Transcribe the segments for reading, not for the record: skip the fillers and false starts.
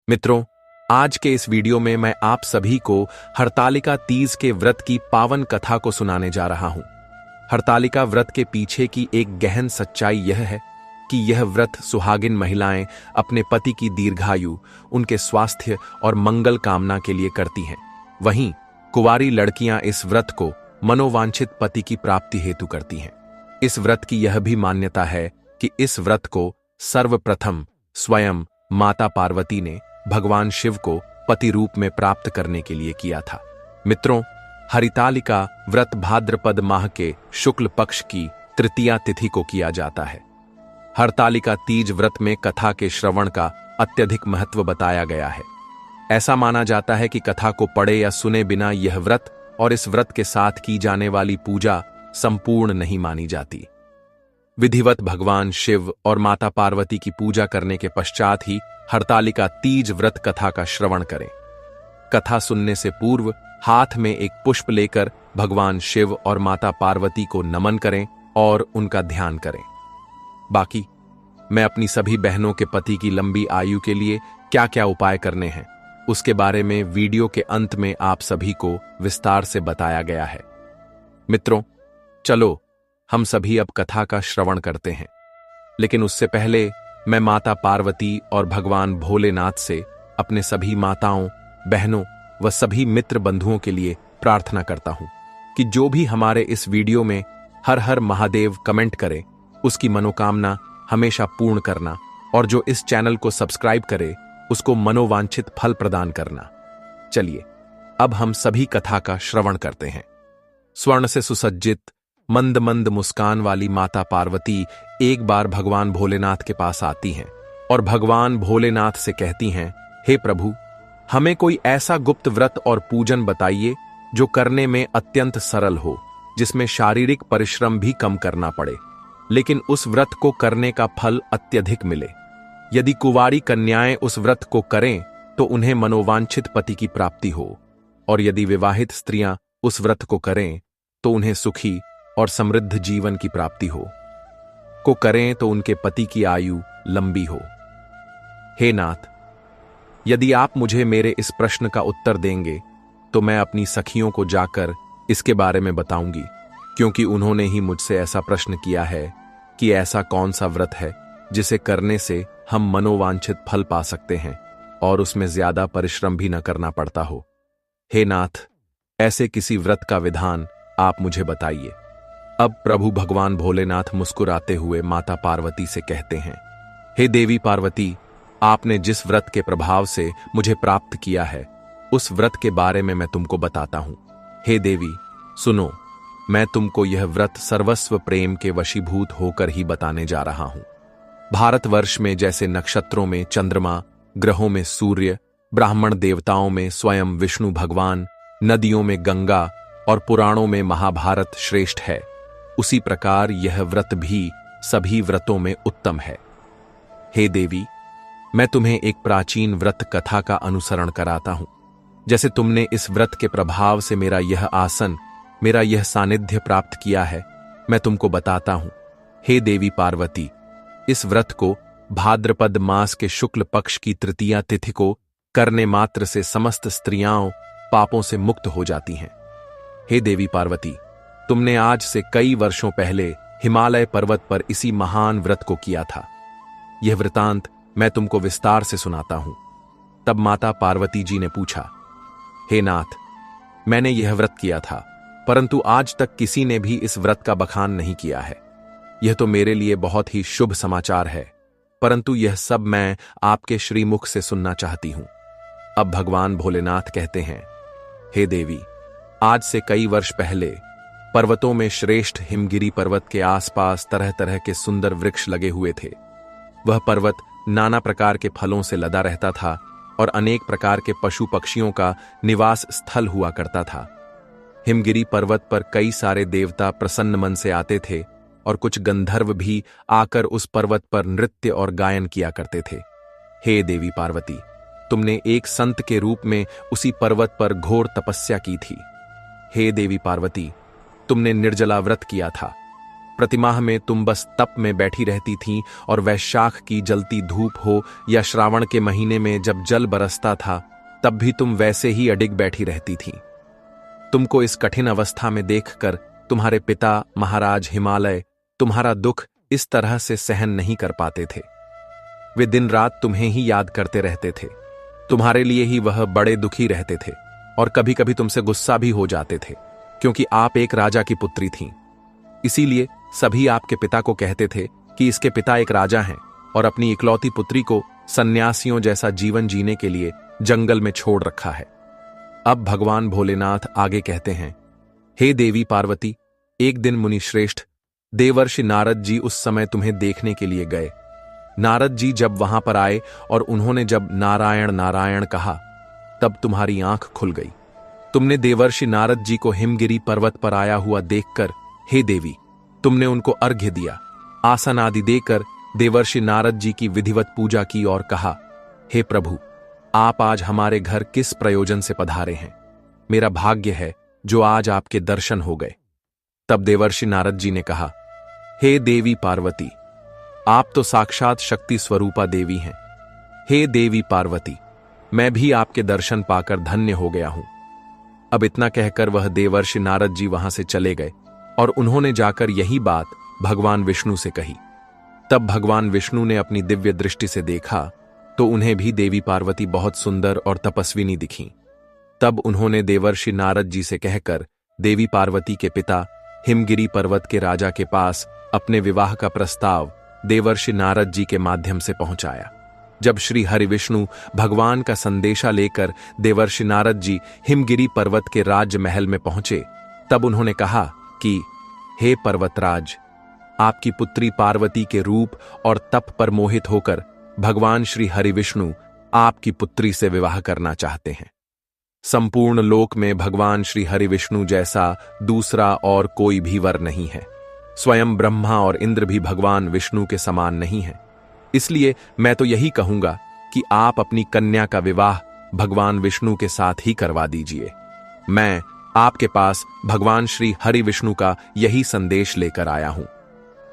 मित्रों, आज के इस वीडियो में मैं आप सभी को हरतालिका तीज के व्रत की पावन कथा को सुनाने जा रहा हूं। हरतालिका व्रत के पीछे की एक गहन सच्चाई यह है कि यह व्रत सुहागिन महिलाएं अपने पति की दीर्घायु, उनके स्वास्थ्य और मंगल कामना के लिए करती हैं। वहीं कुंवारी लड़कियां इस व्रत को मनोवांछित पति की प्राप्ति हेतु करती हैं। इस व्रत की यह भी मान्यता है कि इस व्रत को सर्वप्रथम स्वयं माता पार्वती ने भगवान शिव को पति रूप में प्राप्त करने के लिए किया था। मित्रों, हरितालिका व्रत भाद्रपद माह के शुक्ल पक्ष की तृतीया तिथि को किया जाता है। हरतालिका तीज व्रत में कथा के श्रवण का अत्यधिक महत्व बताया गया है। ऐसा माना जाता है कि कथा को पढ़े या सुने बिना यह व्रत और इस व्रत के साथ की जाने वाली पूजा संपूर्ण नहीं मानी जाती। विधिवत भगवान शिव और माता पार्वती की पूजा करने के पश्चात ही हरतालिका तीज व्रत कथा का श्रवण करें। कथा सुनने से पूर्व हाथ में एक पुष्प लेकर भगवान शिव और माता पार्वती को नमन करें और उनका ध्यान करें। बाकी मैं अपनी सभी बहनों के पति की लंबी आयु के लिए क्या क्या उपाय करने हैं, उसके बारे में वीडियो के अंत में आप सभी को विस्तार से बताया गया है। मित्रों, चलो हम सभी अब कथा का श्रवण करते हैं। लेकिन उससे पहले मैं माता पार्वती और भगवान भोलेनाथ से अपने सभी माताओं, बहनों व सभी मित्र बंधुओं के लिए प्रार्थना करता हूं कि जो भी हमारे इस वीडियो में हर हर महादेव कमेंट करे, उसकी मनोकामना हमेशा पूर्ण करना, और जो इस चैनल को सब्सक्राइब करे उसको मनोवांछित फल प्रदान करना। चलिए अब हम सभी कथा का श्रवण करते हैं। स्वर्ण से सुसज्जित मंद मंद मुस्कान वाली माता पार्वती एक बार भगवान भोलेनाथ के पास आती हैं और भगवान भोलेनाथ से कहती हैं, हे प्रभु, हमें कोई ऐसा गुप्त व्रत और पूजन बताइए जो करने में अत्यंत सरल हो, जिसमें शारीरिक परिश्रम भी कम करना पड़े, लेकिन उस व्रत को करने का फल अत्यधिक मिले। यदि कुंवारी कन्याएं उस व्रत को करें तो उन्हें मनोवांछित पति की प्राप्ति हो, और यदि विवाहित स्त्रियां उस व्रत को करें तो उन्हें सुखी और समृद्ध जीवन की प्राप्ति हो, को करें तो उनके पति की आयु लंबी हो। हे नाथ, यदि आप मुझे मेरे इस प्रश्न का उत्तर देंगे तो मैं अपनी सखियों को जाकर इसके बारे में बताऊंगी, क्योंकि उन्होंने ही मुझसे ऐसा प्रश्न किया है कि ऐसा कौन सा व्रत है जिसे करने से हम मनोवांछित फल पा सकते हैं और उसमें ज्यादा परिश्रम भी न करना पड़ता हो। हे नाथ, ऐसे किसी व्रत का विधान आप मुझे बताइए। अब प्रभु भगवान भोलेनाथ मुस्कुराते हुए माता पार्वती से कहते हैं, हे देवी पार्वती, आपने जिस व्रत के प्रभाव से मुझे प्राप्त किया है, उस व्रत के बारे में मैं तुमको बताता हूं। हे देवी, सुनो, मैं तुमको यह व्रत सर्वस्व प्रेम के वशीभूत होकर ही बताने जा रहा हूं। भारतवर्ष में जैसे नक्षत्रों में चंद्रमा, ग्रहों में सूर्य, ब्राह्मण देवताओं में स्वयं विष्णु भगवान, नदियों में गंगा और पुराणों में महाभारत श्रेष्ठ है, उसी प्रकार यह व्रत भी सभी व्रतों में उत्तम है। हे देवी, मैं तुम्हें एक प्राचीन व्रत कथा का अनुसरण कराता हूं। जैसे तुमने इस व्रत के प्रभाव से मेरा यह आसन, मेरा यह सानिध्य प्राप्त किया है, मैं तुमको बताता हूं। हे देवी पार्वती, इस व्रत को भाद्रपद मास के शुक्ल पक्ष की तृतीया तिथि को करने मात्र से समस्त स्त्रियां पापों से मुक्त हो जाती हैं। हे देवी पार्वती, तुमने आज से कई वर्षों पहले हिमालय पर्वत पर इसी महान व्रत को किया था। यह वृतांत मैं तुमको विस्तार से सुनाता हूं। तब माता पार्वती जी ने पूछा, हे नाथ, मैंने यह व्रत किया था, परंतु आज तक किसी ने भी इस व्रत का बखान नहीं किया है। यह तो मेरे लिए बहुत ही शुभ समाचार है, परंतु यह सब मैं आपके श्रीमुख से सुनना चाहती हूं। अब भगवान भोलेनाथ कहते हैं, हे देवी, आज से कई वर्ष पहले पर्वतों में श्रेष्ठ हिमगिरी पर्वत के आसपास तरह तरह के सुंदर वृक्ष लगे हुए थे। वह पर्वत नाना प्रकार के फलों से लदा रहता था और अनेक प्रकार के पशु पक्षियों का निवास स्थल हुआ करता था। हिमगिरी पर्वत पर कई सारे देवता प्रसन्न मन से आते थे और कुछ गंधर्व भी आकर उस पर्वत पर नृत्य और गायन किया करते थे। हे देवी पार्वती, तुमने एक संत के रूप में उसी पर्वत पर घोर तपस्या की थी। हे देवी पार्वती, तुमने निर्जला व्रत किया था। प्रतिमाह में तुम बस तप में बैठी रहती थीं और वैशाख की जलती धूप हो या श्रावण के महीने में जब जल बरसता था तब भी तुम वैसे ही अडिग बैठी रहती थीं। तुमको इस कठिन अवस्था में देखकर तुम्हारे पिता महाराज हिमालय तुम्हारा दुख इस तरह से सहन नहीं कर पाते थे। वे दिन रात तुम्हें ही याद करते रहते थे। तुम्हारे लिए ही वह बड़े दुखी रहते थे और कभी कभी तुमसे गुस्सा भी हो जाते थे, क्योंकि आप एक राजा की पुत्री थीं। इसीलिए सभी आपके पिता को कहते थे कि इसके पिता एक राजा हैं और अपनी इकलौती पुत्री को सन्यासियों जैसा जीवन जीने के लिए जंगल में छोड़ रखा है। अब भगवान भोलेनाथ आगे कहते हैं, हे देवी पार्वती, एक दिन मुनि श्रेष्ठ देवर्षि नारद जी उस समय तुम्हें देखने के लिए गए। नारद जी जब वहां पर आए और उन्होंने जब नारायण नारायण कहा तब तुम्हारी आंख खुल गई। तुमने देवर्षि नारद जी को हिमगिरी पर्वत पर आया हुआ देखकर, हे देवी, तुमने उनको अर्घ्य दिया, आसन आदि देकर देवर्षि नारद जी की विधिवत पूजा की और कहा, हे प्रभु, आप आज हमारे घर किस प्रयोजन से पधारे हैं? मेरा भाग्य है जो आज आपके दर्शन हो गए। तब देवर्षि नारद जी ने कहा, हे देवी पार्वती, आप तो साक्षात शक्ति स्वरूपा देवी हैं। हे देवी पार्वती, मैं भी आपके दर्शन पाकर धन्य हो गया हूं। अब इतना कहकर वह देवर्षि नारद जी वहां से चले गए और उन्होंने जाकर यही बात भगवान विष्णु से कही। तब भगवान विष्णु ने अपनी दिव्य दृष्टि से देखा तो उन्हें भी देवी पार्वती बहुत सुंदर और तपस्विनी दिखीं। तब उन्होंने देवर्षि नारद जी से कहकर देवी पार्वती के पिता हिमगिरी पर्वत के राजा के पास अपने विवाह का प्रस्ताव देवर्षि नारद जी के माध्यम से पहुंचाया। जब श्री हरि विष्णु भगवान का संदेशा लेकर देवर्षि नारद जी हिमगिरी पर्वत के राजमहल में पहुंचे तब उन्होंने कहा कि हे पर्वतराज, आपकी पुत्री पार्वती के रूप और तप पर मोहित होकर भगवान श्री हरि विष्णु आपकी पुत्री से विवाह करना चाहते हैं। संपूर्ण लोक में भगवान श्री हरि विष्णु जैसा दूसरा और कोई भी वर नहीं है। स्वयं ब्रह्मा और इंद्र भी भगवान विष्णु के समान नहीं है। इसलिए मैं तो यही कहूंगा कि आप अपनी कन्या का विवाह भगवान विष्णु के साथ ही करवा दीजिए। मैं आपके पास भगवान श्री हरि विष्णु का यही संदेश लेकर आया हूं।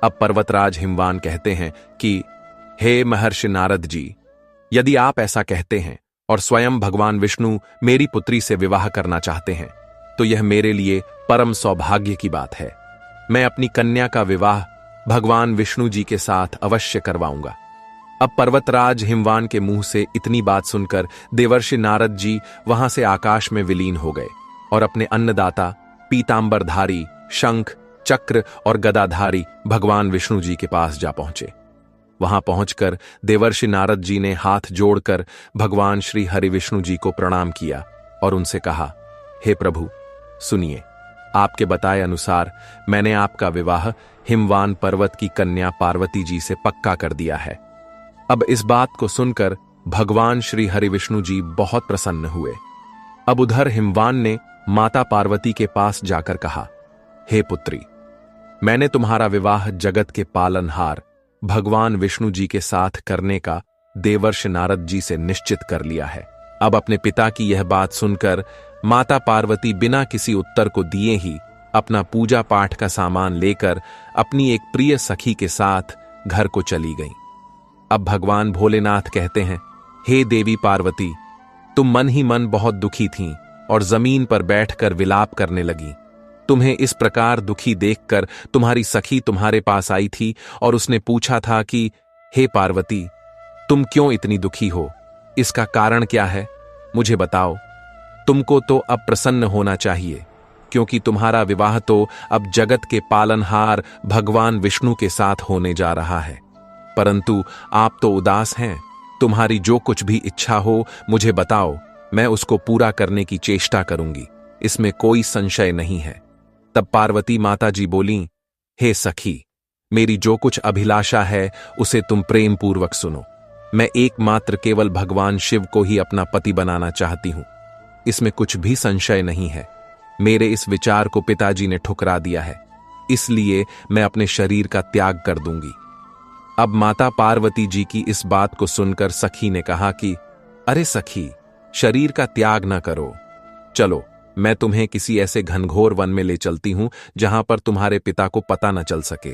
अब पर्वतराज हिमवान कहते हैं कि हे महर्षि नारद जी, यदि आप ऐसा कहते हैं और स्वयं भगवान विष्णु मेरी पुत्री से विवाह करना चाहते हैं तो यह मेरे लिए परम सौभाग्य की बात है। मैं अपनी कन्या का विवाह भगवान विष्णु जी के साथ अवश्य करवाऊंगा। अब पर्वतराज हिमवान के मुंह से इतनी बात सुनकर देवर्षि नारद जी वहां से आकाश में विलीन हो गए और अपने अन्नदाता पीतांबरधारी शंख चक्र और गदाधारी भगवान विष्णु जी के पास जा पहुंचे। वहां पहुंचकर देवर्षि नारद जी ने हाथ जोड़कर भगवान श्री हरि विष्णु जी को प्रणाम किया और उनसे कहा, हे प्रभु, सुनिए, आपके बताए अनुसार मैंने आपका विवाह हिमवान पर्वत की कन्या पार्वती जी से पक्का कर दिया है। अब इस बात को सुनकर भगवान श्री हरि विष्णु जी बहुत प्रसन्न हुए। अब उधर हिमवान ने माता पार्वती के पास जाकर कहा, हे पुत्री, मैंने तुम्हारा विवाह जगत के पालनहार भगवान विष्णु जी के साथ करने का देवर्षि नारद जी से निश्चित कर लिया है। अब अपने पिता की यह बात सुनकर माता पार्वती बिना किसी उत्तर को दिए ही अपना पूजा पाठ का सामान लेकर अपनी एक प्रिय सखी के साथ घर को चली गईं। अब भगवान भोलेनाथ कहते हैं, हे देवी पार्वती, तुम मन ही मन बहुत दुखी थीं और जमीन पर बैठकर विलाप करने लगी। तुम्हें इस प्रकार दुखी देखकर तुम्हारी सखी तुम्हारे पास आई थी और उसने पूछा था कि हे पार्वती, तुम क्यों इतनी दुखी हो? इसका कारण क्या है? मुझे बताओ। तुमको तो अब प्रसन्न होना चाहिए, क्योंकि तुम्हारा विवाह तो अब जगत के पालनहार भगवान विष्णु के साथ होने जा रहा है। परंतु आप तो उदास हैं। तुम्हारी जो कुछ भी इच्छा हो मुझे बताओ, मैं उसको पूरा करने की चेष्टा करूंगी, इसमें कोई संशय नहीं है। तब पार्वती माता जी बोलीं, हे सखी, मेरी जो कुछ अभिलाषा है उसे तुम प्रेम पूर्वक सुनो। मैं एकमात्र केवल भगवान शिव को ही अपना पति बनाना चाहती हूं, इसमें कुछ भी संशय नहीं है। मेरे इस विचार को पिताजी ने ठुकरा दिया है, इसलिए मैं अपने शरीर का त्याग कर दूंगी। अब माता पार्वती जी की इस बात को सुनकर सखी ने कहा कि अरे सखी, शरीर का त्याग न करो, चलो मैं तुम्हें किसी ऐसे घनघोर वन में ले चलती हूं जहां पर तुम्हारे पिता को पता न चल सके।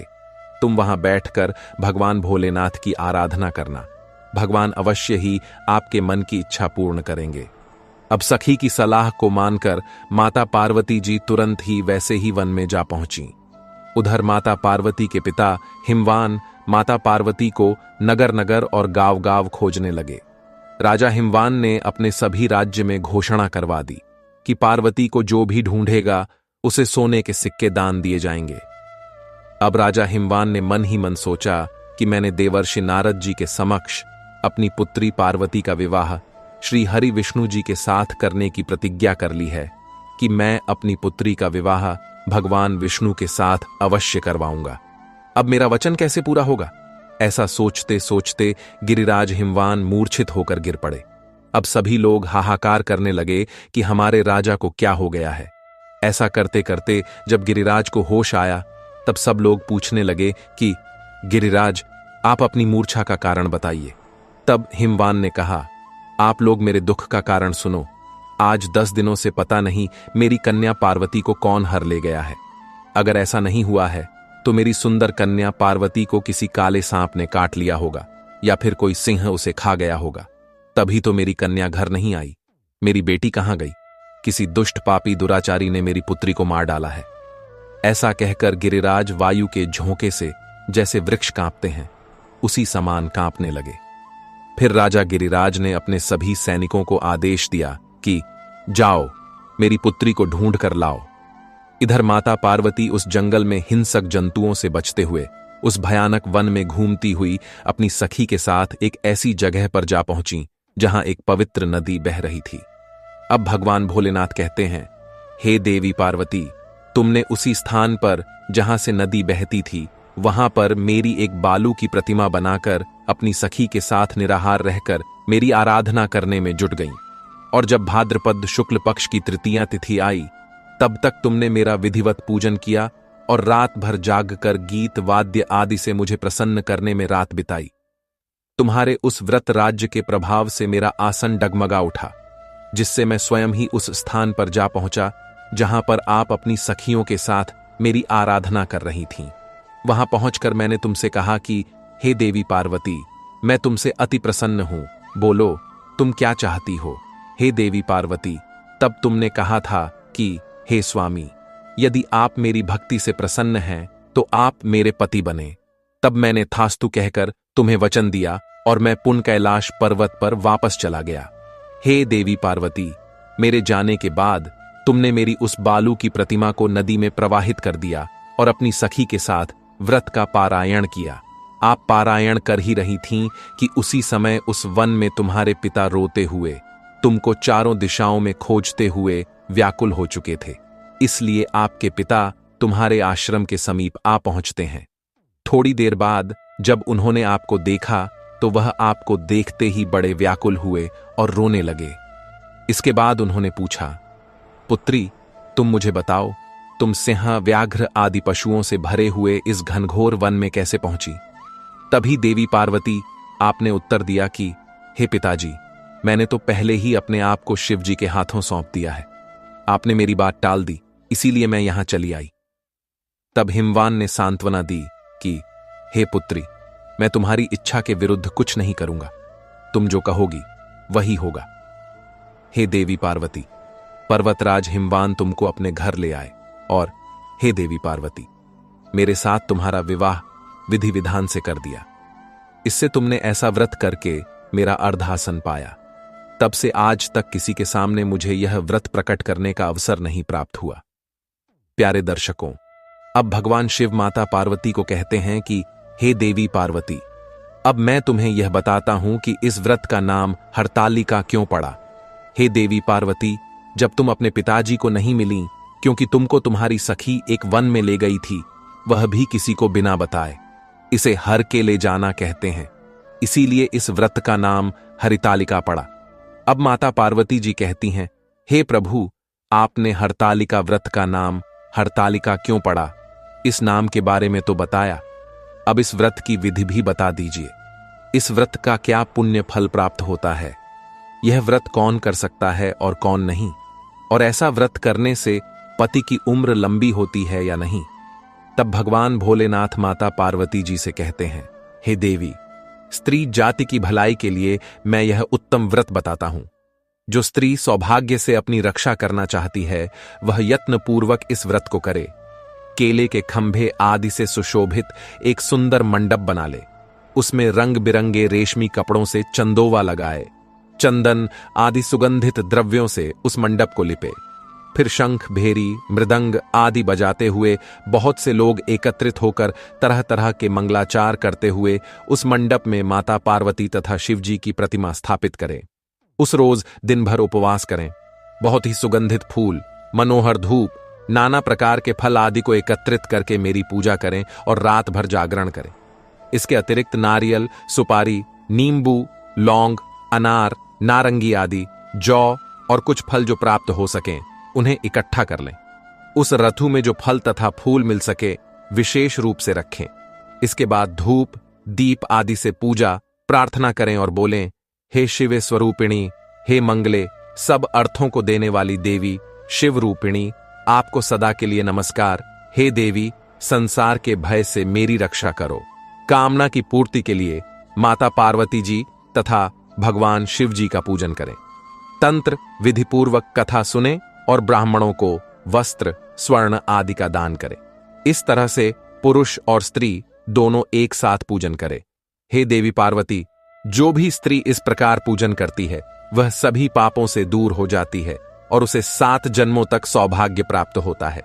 तुम वहां बैठकर भगवान भोलेनाथ की आराधना करना। भगवान अवश्य ही आपके मन की इच्छा पूर्ण करेंगे। अब सखी की सलाह को मानकर माता पार्वती जी तुरंत ही वैसे ही वन में जा पहुंची। उधर माता पार्वती के पिता हिमवान माता पार्वती को नगर नगर और गांव गांव खोजने लगे। राजा हिमवान ने अपने सभी राज्य में घोषणा करवा दी कि पार्वती को जो भी ढूंढेगा उसे सोने के सिक्के दान दिए जाएंगे। अब राजा हिमवान ने मन ही मन सोचा कि मैंने देवर्षि नारद जी के समक्ष अपनी पुत्री पार्वती का विवाह श्री हरि विष्णु जी के साथ करने की प्रतिज्ञा कर ली है कि मैं अपनी पुत्री का विवाह भगवान विष्णु के साथ अवश्य करवाऊंगा। अब मेरा वचन कैसे पूरा होगा? ऐसा सोचते सोचते गिरिराज हिमवान मूर्छित होकर गिर पड़े। अब सभी लोग हाहाकार करने लगे कि हमारे राजा को क्या हो गया है। ऐसा करते करते जब गिरिराज को होश आया तब सब लोग पूछने लगे कि गिरिराज, आप अपनी मूर्छा का कारण बताइए। तब हिमवान ने कहा, आप लोग मेरे दुख का कारण सुनो। आज 10 दिनों से पता नहीं मेरी कन्या पार्वती को कौन हर ले गया है। अगर ऐसा नहीं हुआ है तो मेरी सुंदर कन्या पार्वती को किसी काले सांप ने काट लिया होगा या फिर कोई सिंह उसे खा गया होगा। तभी तो मेरी कन्या घर नहीं आई। मेरी बेटी कहां गई? किसी दुष्ट पापी दुराचारी ने मेरी पुत्री को मार डाला है। ऐसा कहकर गिरिराज वायु के झोंके से जैसे वृक्ष कांपते हैं उसी समान कांपने लगे। फिर राजा गिरिराज ने अपने सभी सैनिकों को आदेश दिया कि जाओ, मेरी पुत्री को ढूंढ कर लाओ। इधर माता पार्वती उस जंगल में हिंसक जंतुओं से बचते हुए उस भयानक वन में घूमती हुई अपनी सखी के साथ एक ऐसी जगह पर जा पहुंची जहां एक पवित्र नदी बह रही थी। अब भगवान भोलेनाथ कहते हैं, हे देवी पार्वती, तुमने उसी स्थान पर जहां से नदी बहती थी वहां पर मेरी एक बालू की प्रतिमा बनाकर अपनी सखी के साथ निराहार रहकर मेरी आराधना करने में जुट गईं। और जब भाद्रपद शुक्ल पक्ष की तृतीया तिथि आई तब तक तुमने मेरा विधिवत पूजन किया और रात भर जागकर गीत वाद्य आदि से मुझे प्रसन्न करने में रात बिताई। तुम्हारे उस व्रत राज्य के प्रभाव से मेरा आसन डगमगा उठा, जिससे मैं स्वयं ही उस स्थान पर जा पहुंचा जहां पर आप अपनी सखियों के साथ मेरी आराधना कर रही थीं। वहां पहुंचकर मैंने तुमसे कहा कि हे देवी पार्वती, मैं तुमसे अति प्रसन्न हूं, बोलो तुम क्या चाहती हो। हे देवी पार्वती, तब तुमने कहा था कि हे स्वामी, यदि आप मेरी भक्ति से प्रसन्न हैं तो आप मेरे पति बने। तब मैंने थास्तु कहकर तुम्हें वचन दिया और मैं पुन कैलाश पर्वत पर वापस चला गया। हे देवी पार्वती, मेरे जाने के बाद तुमने मेरी उस बालू की प्रतिमा को नदी में प्रवाहित कर दिया और अपनी सखी के साथ व्रत का पारायण किया। आप पारायण कर ही रही थीं कि उसी समय उस वन में तुम्हारे पिता रोते हुए तुमको चारों दिशाओं में खोजते हुए व्याकुल हो चुके थे। इसलिए आपके पिता तुम्हारे आश्रम के समीप आ पहुंचते हैं। थोड़ी देर बाद जब उन्होंने आपको देखा तो वह आपको देखते ही बड़े व्याकुल हुए और रोने लगे। इसके बाद उन्होंने पूछा, पुत्री, तुम मुझे बताओ, तुम सिंह, व्याघ्र आदि पशुओं से भरे हुए इस घनघोर वन में कैसे पहुंची? तभी देवी पार्वती आपने उत्तर दिया कि हे पिताजी, मैंने तो पहले ही अपने आप को शिव जी के हाथों सौंप दिया है। आपने मेरी बात टाल दी, इसीलिए मैं यहां चली आई। तब हिमवान ने सांत्वना दी कि हे पुत्री, मैं तुम्हारी इच्छा के विरुद्ध कुछ नहीं करूंगा। तुम जो कहोगी वही होगा। हे देवी पार्वती, पर्वतराज हिमवान तुमको अपने घर ले आए और हे देवी पार्वती, मेरे साथ तुम्हारा विवाह विधि विधान से कर दिया। इससे तुमने ऐसा व्रत करके मेरा अर्धासन पाया। तब से आज तक किसी के सामने मुझे यह व्रत प्रकट करने का अवसर नहीं प्राप्त हुआ। प्यारे दर्शकों, अब भगवान शिव माता पार्वती को कहते हैं कि हे देवी पार्वती, अब मैं तुम्हें यह बताता हूं कि इस व्रत का नाम हरतालिका क्यों पड़ा। हे देवी पार्वती, जब तुम अपने पिताजी को नहीं मिली क्योंकि तुमको तुम्हारी सखी एक वन में ले गई थी, वह भी किसी को बिना बताए, इसे हर के ले जाना कहते हैं। इसीलिए इस व्रत का नाम हरितालिका पड़ा। अब माता पार्वती जी कहती हैं, हे प्रभु, आपने हरतालिका व्रत का नाम हरतालिका क्यों पड़ा, इस नाम के बारे में तो बताया, अब इस व्रत की विधि भी बता दीजिए। इस व्रत का क्या पुण्य फल प्राप्त होता है, यह व्रत कौन कर सकता है और कौन नहीं, और ऐसा व्रत करने से पति की उम्र लंबी होती है या नहीं। तब भगवान भोलेनाथ माता पार्वती जी से कहते हैं, हे देवी, स्त्री जाति की भलाई के लिए मैं यह उत्तम व्रत बताता हूं। जो स्त्री सौभाग्य से अपनी रक्षा करना चाहती है वह यत्नपूर्वक इस व्रत को करे। केले के खंभे आदि से सुशोभित एक सुंदर मंडप बना ले। उसमें रंग बिरंगे रेशमी कपड़ों से चंदोवा लगाए। चंदन आदि सुगंधित द्रव्यों से उस मंडप को लिपे। फिर शंख, भेरी, मृदंग आदि बजाते हुए बहुत से लोग एकत्रित होकर तरह तरह के मंगलाचार करते हुए उस मंडप में माता पार्वती तथा शिवजी की प्रतिमा स्थापित करें। उस रोज दिन भर उपवास करें। बहुत ही सुगंधित फूल, मनोहर धूप, नाना प्रकार के फल आदि को एकत्रित करके मेरी पूजा करें और रात भर जागरण करें। इसके अतिरिक्त नारियल, सुपारी, नींबू, लौंग, अनार, नारंगी आदि, जौ और कुछ फल जो प्राप्त हो सकें उन्हें इकट्ठा कर लें। उस रथु में जो फल तथा फूल मिल सके विशेष रूप से रखें। इसके बाद धूप, दीप आदि से पूजा प्रार्थना करें और बोलें, हे शिव स्वरूपिणी, हे मंगले, सब अर्थों को देने वाली देवी, शिव रूपिणी, आपको सदा के लिए नमस्कार। हे देवी, संसार के भय से मेरी रक्षा करो। कामना की पूर्ति के लिए माता पार्वती जी तथा भगवान शिव जी का पूजन करें। तंत्र विधिपूर्वक कथा सुने और ब्राह्मणों को वस्त्र, स्वर्ण आदि का दान करें। इस तरह से पुरुष और स्त्री दोनों एक साथ पूजन करें। हे देवी पार्वती, जो भी स्त्री इस प्रकार पूजन करती है वह सभी पापों से दूर हो जाती है और उसे 7 जन्मों तक सौभाग्य प्राप्त होता है।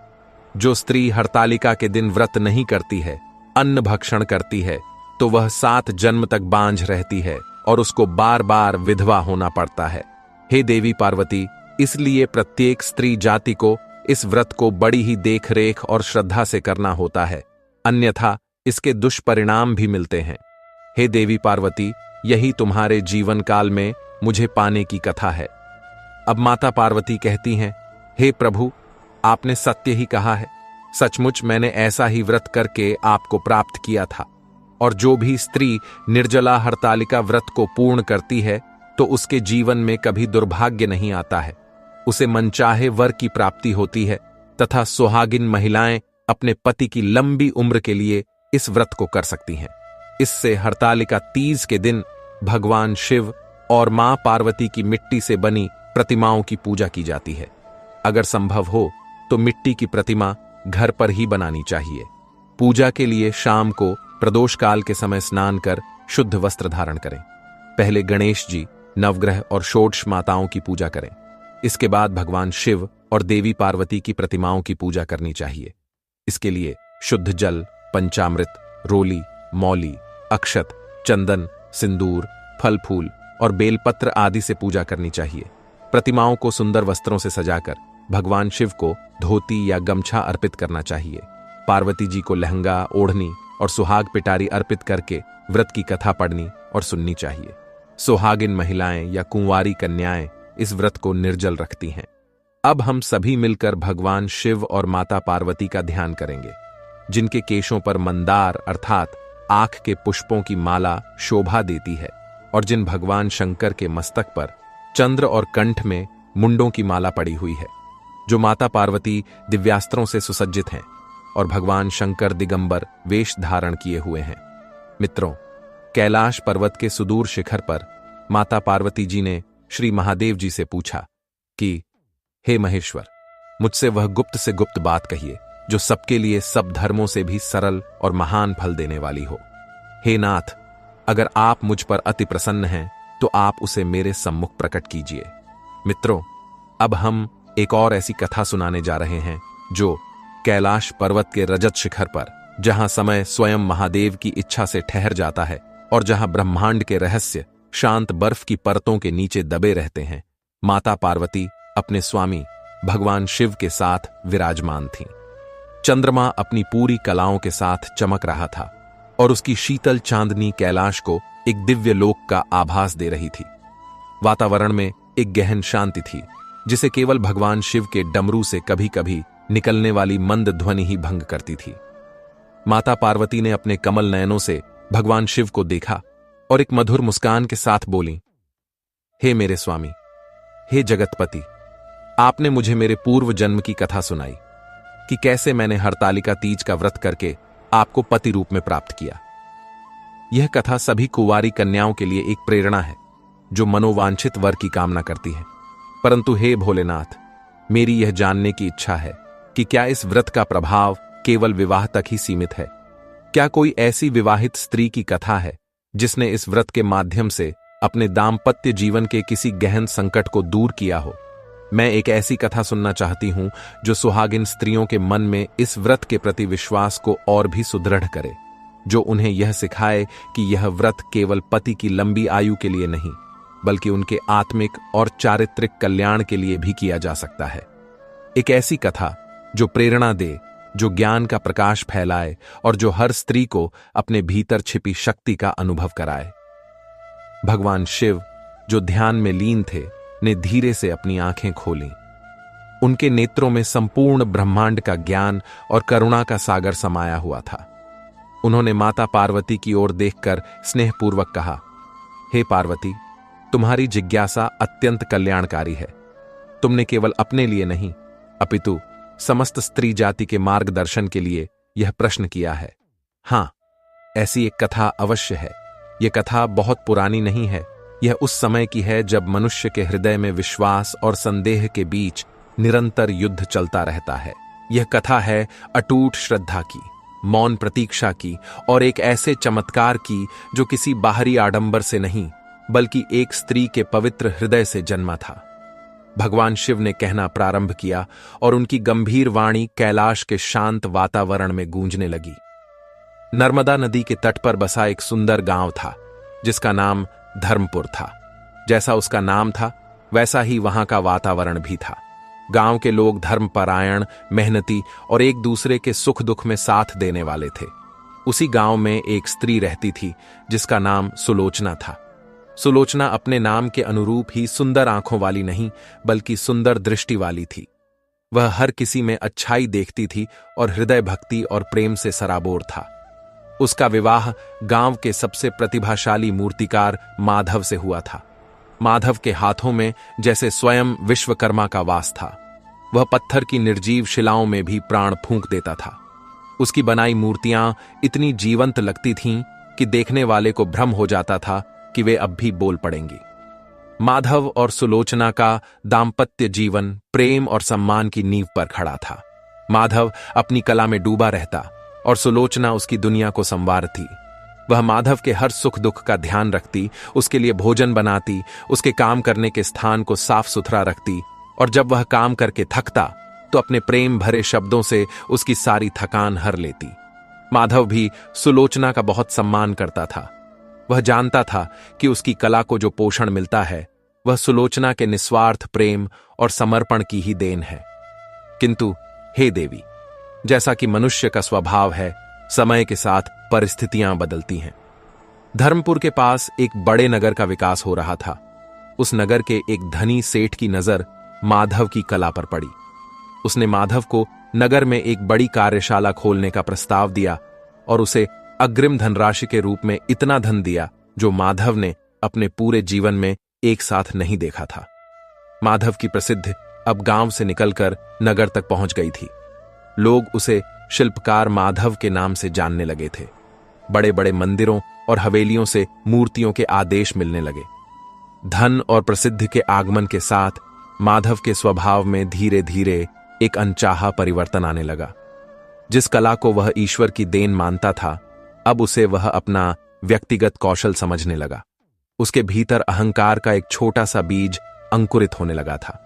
जो स्त्री हरतालिका के दिन व्रत नहीं करती है, अन्न भक्षण करती है, तो वह 7 जन्म तक बांझ रहती है और उसको बार बार विधवा होना पड़ता है। हे देवी पार्वती, इसलिए प्रत्येक स्त्री जाति को इस व्रत को बड़ी ही देखरेख और श्रद्धा से करना होता है, अन्यथा इसके दुष्परिणाम भी मिलते हैं। हे देवी पार्वती, यही तुम्हारे जीवन काल में मुझे पाने की कथा है। अब माता पार्वती कहती हैं, हे प्रभु, आपने सत्य ही कहा है। सचमुच मैंने ऐसा ही व्रत करके आपको प्राप्त किया था। और जो भी स्त्री निर्जला हरतालिका व्रत को पूर्ण करती है तो उसके जीवन में कभी दुर्भाग्य नहीं आता है। उसे मनचाहे वर की प्राप्ति होती है तथा सुहागिन महिलाएं अपने पति की लंबी उम्र के लिए इस व्रत को कर सकती हैं। इससे हरतालिका तीज के दिन भगवान शिव और मां पार्वती की मिट्टी से बनी प्रतिमाओं की पूजा की जाती है। अगर संभव हो तो मिट्टी की प्रतिमा घर पर ही बनानी चाहिए। पूजा के लिए शाम को प्रदोष काल के समय स्नान कर शुद्ध वस्त्र धारण करें। पहले गणेश जी, नवग्रह और षोडश माताओं की पूजा करें। इसके बाद भगवान शिव और देवी पार्वती की प्रतिमाओं की पूजा करनी चाहिए। इसके लिए शुद्ध जल, पंचामृत, रोली, मौली, अक्षत, चंदन, सिंदूर, फल फूल और बेलपत्र आदि से पूजा करनी चाहिए। प्रतिमाओं को सुंदर वस्त्रों से सजाकर भगवान शिव को धोती या गमछा अर्पित करना चाहिए। पार्वती जी को लहंगा, ओढ़नी और सुहाग पिटारी अर्पित करके व्रत की कथा पढ़नी और सुननी चाहिए। सुहागिन महिलाएं या कुंवारी कन्याएं इस व्रत को निर्जल रखती हैं। अब हम सभी मिलकर भगवान शिव और माता पार्वती का ध्यान करेंगे, जिनके केशों पर मंदार अर्थात आंख के पुष्पों की माला शोभा देती है और जिन भगवान शंकर के मस्तक पर चंद्र और कंठ में मुंडों की माला पड़ी हुई है। जो माता पार्वती दिव्यास्त्रों से सुसज्जित हैं और भगवान शंकर दिगंबर वेश धारण किए हुए हैं। मित्रों, कैलाश पर्वत के सुदूर शिखर पर माता पार्वती जी ने श्री महादेव जी से पूछा कि हे महेश्वर, मुझसे वह गुप्त से गुप्त बात कहिए जो सबके लिए सब धर्मों से भी सरल और महान फल देने वाली हो। हे नाथ, अगर आप मुझ पर अति प्रसन्न हैं तो आप उसे मेरे सम्मुख प्रकट कीजिए। मित्रों, अब हम एक और ऐसी कथा सुनाने जा रहे हैं जो कैलाश पर्वत के रजत शिखर पर, जहां समय स्वयं महादेव की इच्छा से ठहर जाता है और जहां ब्रह्मांड के रहस्य शांत बर्फ की परतों के नीचे दबे रहते हैं, माता पार्वती अपने स्वामी भगवान शिव के साथ विराजमान थीं। चंद्रमा अपनी पूरी कलाओं के साथ चमक रहा था और उसकी शीतल चांदनी कैलाश को एक दिव्य लोक का आभास दे रही थी। वातावरण में एक गहन शांति थी जिसे केवल भगवान शिव के डमरू से कभी कभी निकलने वाली मंद ध्वनि ही भंग करती थी। माता पार्वती ने अपने कमल नयनों से भगवान शिव को देखा और एक मधुर मुस्कान के साथ बोली, हे मेरे स्वामी, हे जगतपति, आपने मुझे मेरे पूर्व जन्म की कथा सुनाई कि कैसे मैंने हरतालिका तीज का व्रत करके आपको पति रूप में प्राप्त किया। यह कथा सभी कुंवारी कन्याओं के लिए एक प्रेरणा है जो मनोवांछित वर की कामना करती है। परंतु हे भोलेनाथ, मेरी यह जानने की इच्छा है कि क्या इस व्रत का प्रभाव केवल विवाह तक ही सीमित है? क्या कोई ऐसी विवाहित स्त्री की कथा है जिसने इस व्रत के माध्यम से अपने दाम्पत्य जीवन के किसी गहन संकट को दूर किया हो? मैं एक ऐसी कथा सुनना चाहती हूं जो सुहागिन स्त्रियों के मन में इस व्रत के प्रति विश्वास को और भी सुदृढ़ करे, जो उन्हें यह सिखाए कि यह व्रत केवल पति की लंबी आयु के लिए नहीं बल्कि उनके आत्मिक और चारित्रिक कल्याण के लिए भी किया जा सकता है। एक ऐसी कथा जो प्रेरणा दे, जो ज्ञान का प्रकाश फैलाए और जो हर स्त्री को अपने भीतर छिपी शक्ति का अनुभव कराए। भगवान शिव, जो ध्यान में लीन थे, ने धीरे से अपनी आंखें खोलीं। उनके नेत्रों में संपूर्ण ब्रह्मांड का ज्ञान और करुणा का सागर समाया हुआ था। उन्होंने माता पार्वती की ओर देखकर स्नेहपूर्वक कहा, हे पार्वती, तुम्हारी जिज्ञासा अत्यंत कल्याणकारी है। तुमने केवल अपने लिए नहीं अपितु समस्त स्त्री जाति के मार्गदर्शन के लिए यह प्रश्न किया है। हां, ऐसी एक कथा अवश्य है। यह कथा बहुत पुरानी नहीं है। यह उस समय की है जब मनुष्य के हृदय में विश्वास और संदेह के बीच निरंतर युद्ध चलता रहता है। यह कथा है अटूट श्रद्धा की, मौन प्रतीक्षा की और एक ऐसे चमत्कार की जो किसी बाहरी आडंबर से नहीं बल्कि एक स्त्री के पवित्र हृदय से जन्मा था। भगवान शिव ने कहना प्रारंभ किया और उनकी गंभीर वाणी कैलाश के शांत वातावरण में गूंजने लगी। नर्मदा नदी के तट पर बसा एक सुंदर गांव था जिसका नाम धर्मपुर था। जैसा उसका नाम था वैसा ही वहां का वातावरण भी था। गांव के लोग धर्मपरायण, मेहनती और एक दूसरे के सुख दुख में साथ देने वाले थे। उसी गांव में एक स्त्री रहती थी जिसका नाम सुलोचना था। सुलोचना अपने नाम के अनुरूप ही सुंदर आंखों वाली नहीं बल्कि सुंदर दृष्टि वाली थी। वह हर किसी में अच्छाई देखती थी और हृदय भक्ति और प्रेम से सराबोर था। उसका विवाह गांव के सबसे प्रतिभाशाली मूर्तिकार माधव से हुआ था। माधव के हाथों में जैसे स्वयं विश्वकर्मा का वास था। वह पत्थर की निर्जीव शिलाओं में भी प्राण फूंक देता था। उसकी बनाई मूर्तियां इतनी जीवंत लगती थीं कि देखने वाले को भ्रम हो जाता था कि वे अब भी बोल पड़ेंगी। माधव और सुलोचना का दाम्पत्य जीवन प्रेम और सम्मान की नींव पर खड़ा था। माधव अपनी कला में डूबा रहता और सुलोचना उसकी दुनिया को संवारती। वह माधव के हर सुख दुख का ध्यान रखती, उसके लिए भोजन बनाती, उसके काम करने के स्थान को साफ सुथरा रखती और जब वह काम करके थकता तो अपने प्रेम भरे शब्दों से उसकी सारी थकान हर लेती। माधव भी सुलोचना का बहुत सम्मान करता था। वह जानता था कि उसकी कला को जो पोषण मिलता है वह सुलोचना के निस्वार्थ प्रेम और समर्पण की ही देन है। किंतु हे देवी, जैसा कि मनुष्य का स्वभाव है, समय के साथ परिस्थितियां बदलती हैं। धर्मपुर के पास एक बड़े नगर का विकास हो रहा था। उस नगर के एक धनी सेठ की नजर माधव की कला पर पड़ी। उसने माधव को नगर में एक बड़ी कार्यशाला खोलने का प्रस्ताव दिया और उसे अग्रिम धनराशि के रूप में इतना धन दिया जो माधव ने अपने पूरे जीवन में एक साथ नहीं देखा था। माधव की प्रसिद्धि अब गांव से निकलकर नगर तक पहुंच गई थी। लोग उसे शिल्पकार माधव के नाम से जानने लगे थे। बड़े बड़े मंदिरों और हवेलियों से मूर्तियों के आदेश मिलने लगे। धन और प्रसिद्धि के आगमन के साथ माधव के स्वभाव में धीरे धीरे एक अनचाहा परिवर्तन आने लगा। जिस कला को वह ईश्वर की देन मानता था, अब उसे वह अपना व्यक्तिगत कौशल समझने लगा। उसके भीतर अहंकार का एक छोटा सा बीज अंकुरित होने लगा था।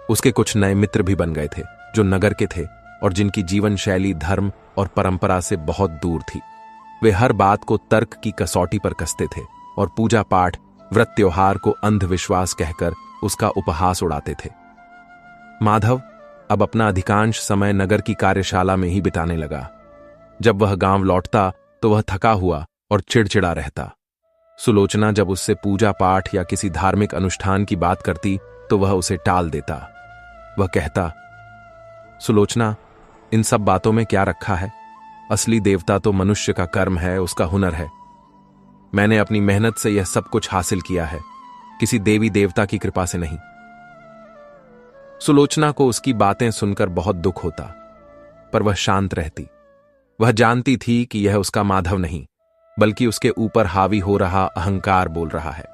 उसके कुछ नए मित्र भी बन गए थे जो नगर के थे और जिनकी जीवन शैली धर्म और परंपरा से बहुत दूर थी। वे हर बात को तर्क की कसौटी पर कसते थे और पूजा पाठ, व्रत त्योहार को अंधविश्वास कहकर उसका उपहास उड़ाते थे। माधव अब अपना अधिकांश समय नगर की कार्यशाला में ही बिताने लगा। जब वह गांव लौटता तो वह थका हुआ और चिड़चिड़ा रहता। सुलोचना जब उससे पूजा पाठ या किसी धार्मिक अनुष्ठान की बात करती तो वह उसे टाल देता। वह कहता, सुलोचना, इन सब बातों में क्या रखा है? असली देवता तो मनुष्य का कर्म है, उसका हुनर है। मैंने अपनी मेहनत से यह सब कुछ हासिल किया है, किसी देवी देवता की कृपा से नहीं। सुलोचना को उसकी बातें सुनकर बहुत दुख होता, पर वह शांत रहती। वह जानती थी कि यह उसका माधव नहीं, बल्कि उसके ऊपर हावी हो रहा अहंकार बोल रहा है।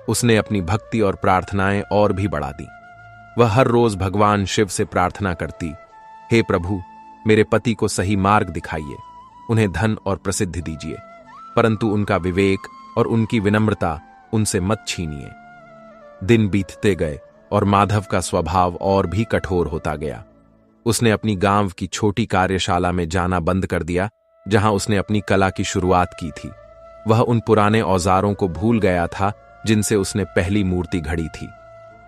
उसने अपनी भक्ति और प्रार्थनाएं और भी बढ़ा दी। वह हर रोज भगवान शिव से प्रार्थना करती, हे प्रभु, मेरे पति को सही मार्ग दिखाइए, उन्हें धन और प्रसिद्धि दीजिए, परंतु उनका विवेक और उनकी विनम्रता उनसे मत छीनिए। दिन बीतते गए और माधव का स्वभाव और भी कठोर होता गया। उसने अपनी गांव की छोटी कार्यशाला में जाना बंद कर दिया, जहां उसने अपनी कला की शुरुआत की थी। वह उन पुराने औजारों को भूल गया था जिनसे उसने पहली मूर्ति घड़ी थी।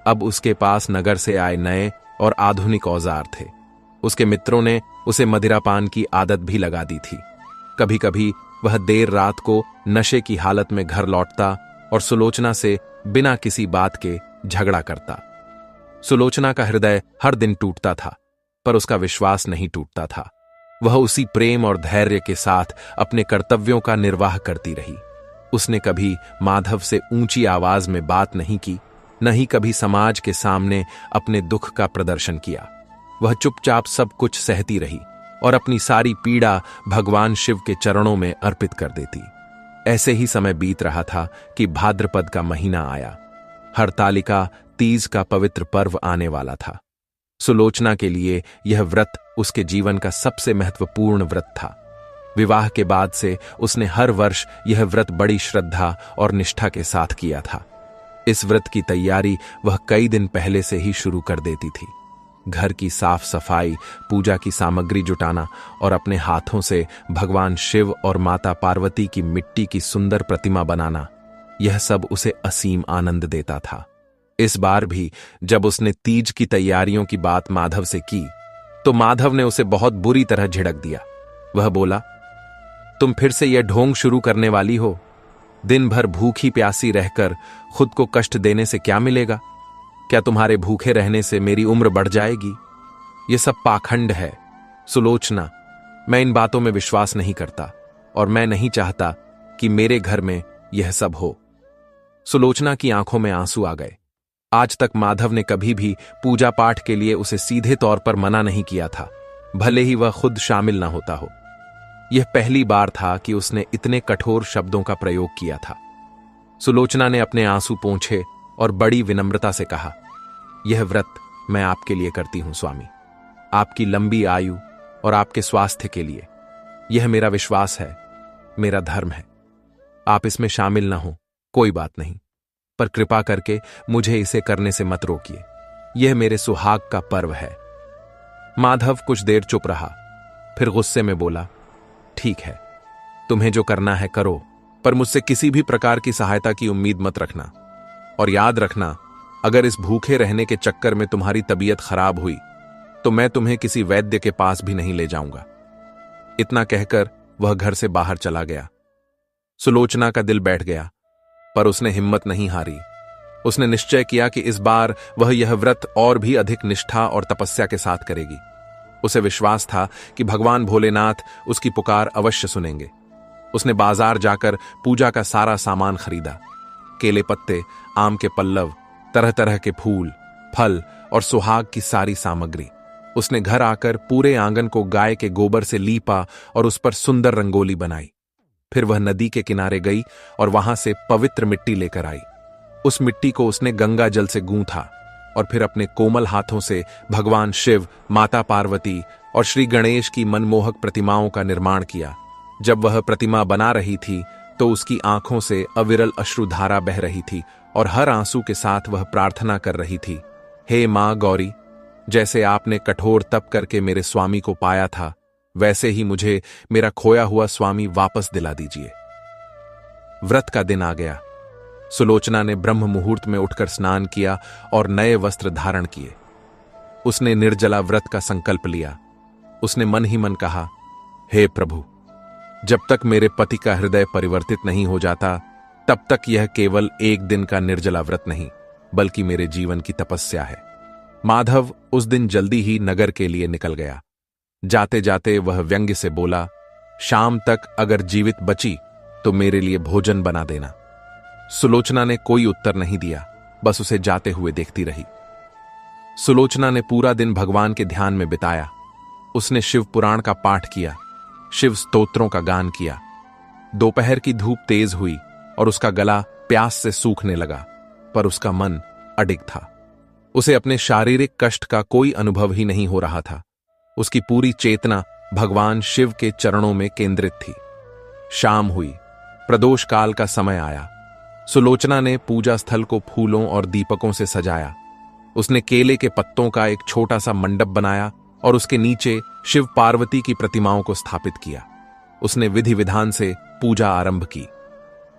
अब उसके पास नगर से आए नए और आधुनिक औजार थे। उसके मित्रों ने उसे मदिरापान की आदत भी लगा दी थी। कभी कभी वह देर रात को नशे की हालत में घर लौटता और सुलोचना से बिना किसी बात के झगड़ा करता। सुलोचना का हृदय हर दिन टूटता था, पर उसका विश्वास नहीं टूटता था। वह उसी प्रेम और धैर्य के साथ अपने कर्तव्यों का निर्वाह करती रही। उसने कभी माधव से ऊंची आवाज में बात नहीं की, न ही कभी समाज के सामने अपने दुख का प्रदर्शन किया। वह चुपचाप सब कुछ सहती रही और अपनी सारी पीड़ा भगवान शिव के चरणों में अर्पित कर देती। ऐसे ही समय बीत रहा था कि भाद्रपद का महीना आया। हरतालिका तीज का पवित्र पर्व आने वाला था। सुलोचना के लिए यह व्रत उसके जीवन का सबसे महत्वपूर्ण व्रत था। विवाह के बाद से उसने हर वर्ष यह व्रत बड़ी श्रद्धा और निष्ठा के साथ किया था। इस व्रत की तैयारी वह कई दिन पहले से ही शुरू कर देती थी। घर की साफ सफाई, पूजा की सामग्री जुटाना और अपने हाथों से भगवान शिव और माता पार्वती की मिट्टी की सुंदर प्रतिमा बनाना, यह सब उसे असीम आनंद देता था। इस बार भी जब उसने तीज की तैयारियों की बात माधव से की, तो माधव ने उसे बहुत बुरी तरह झिड़क दिया। वह बोला, तुम फिर से यह ढोंग शुरू करने वाली हो। दिन भर भूखी प्यासी रहकर खुद को कष्ट देने से क्या मिलेगा? क्या तुम्हारे भूखे रहने से मेरी उम्र बढ़ जाएगी? यह सब पाखंड है। सुलोचना, मैं इन बातों में विश्वास नहीं करता और मैं नहीं चाहता कि मेरे घर में यह सब हो। सुलोचना की आंखों में आंसू आ गए। आज तक माधव ने कभी भी पूजा पाठ के लिए उसे सीधे तौर पर मना नहीं किया था, भले ही वह खुद शामिल न होता हो। यह पहली बार था कि उसने इतने कठोर शब्दों का प्रयोग किया था। सुलोचना ने अपने आंसू पोंछे और बड़ी विनम्रता से कहा, यह व्रत मैं आपके लिए करती हूं स्वामी, आपकी लंबी आयु और आपके स्वास्थ्य के लिए। यह मेरा विश्वास है, मेरा धर्म है। आप इसमें शामिल न हो, कोई बात नहीं, पर कृपा करके मुझे इसे करने से मत रोकिए। यह मेरे सुहाग का पर्व है। माधव कुछ देर चुप रहा, फिर गुस्से में बोला, ठीक है, तुम्हें जो करना है करो, पर मुझसे किसी भी प्रकार की सहायता की उम्मीद मत रखना। और याद रखना, अगर इस भूखे रहने के चक्कर में तुम्हारी तबीयत खराब हुई तो मैं तुम्हें किसी वैद्य के पास भी नहीं ले जाऊंगा। इतना कहकर वह घर से बाहर चला गया। सुलोचना का दिल बैठ गया, पर उसने हिम्मत नहीं हारी। उसने निश्चय किया कि इस बार वह यह व्रत और भी अधिक निष्ठा और तपस्या के साथ करेगी। उसे विश्वास था कि भगवान भोलेनाथ उसकी पुकार अवश्य सुनेंगे। उसने बाजार जाकर पूजा का सारा सामान खरीदा, केले पत्ते, आम के पल्लव, तरह तरह के फूल, फल और सुहाग की सारी सामग्री। उसने घर आकर पूरे आंगन को गाय के गोबर से लीपा और उस पर सुंदर रंगोली बनाई। फिर वह नदी के किनारे गई और वहां से पवित्र मिट्टी लेकर आई। उस मिट्टी को उसने गंगा जल से गूंथा और फिर अपने कोमल हाथों से भगवान शिव, माता पार्वती और श्री गणेश की मनमोहक प्रतिमाओं का निर्माण किया। जब वह प्रतिमा बना रही थी तो उसकी आंखों से अविरल अश्रुधारा बह रही थी और हर आंसू के साथ वह प्रार्थना कर रही थी, हे मां गौरी, जैसे आपने कठोर तप करके मेरे स्वामी को पाया था, वैसे ही मुझे मेरा खोया हुआ स्वामी वापस दिला दीजिए। व्रत का दिन आ गया। सुलोचना ने ब्रह्म मुहूर्त में उठकर स्नान किया और नए वस्त्र धारण किए। उसने निर्जला व्रत का संकल्प लिया। उसने मन ही मन कहा, हे प्रभु, जब तक मेरे पति का हृदय परिवर्तित नहीं हो जाता, तब तक यह केवल एक दिन का निर्जला व्रत नहीं, बल्कि मेरे जीवन की तपस्या है। माधव उस दिन जल्दी ही नगर के लिए निकल गया। जाते जाते वह व्यंग्य से बोला, शाम तक अगर जीवित बची तो मेरे लिए भोजन बना देना। सुलोचना ने कोई उत्तर नहीं दिया, बस उसे जाते हुए देखती रही। सुलोचना ने पूरा दिन भगवान के ध्यान में बिताया। उसने शिव पुराण का पाठ किया, शिव स्तोत्रों का गान किया। दोपहर की धूप तेज हुई और उसका गला प्यास से सूखने लगा, पर उसका मन अडिग था। उसे अपने शारीरिक कष्ट का कोई अनुभव ही नहीं हो रहा था। उसकी पूरी चेतना भगवान शिव के चरणों में केंद्रित थी। शाम हुई, प्रदोष काल का समय आया। सुलोचना ने पूजा स्थल को फूलों और दीपकों से सजाया। उसने केले के पत्तों का एक छोटा सा मंडप बनाया और उसके नीचे शिव पार्वती की प्रतिमाओं को स्थापित किया। उसने विधि विधान से पूजा आरंभ की।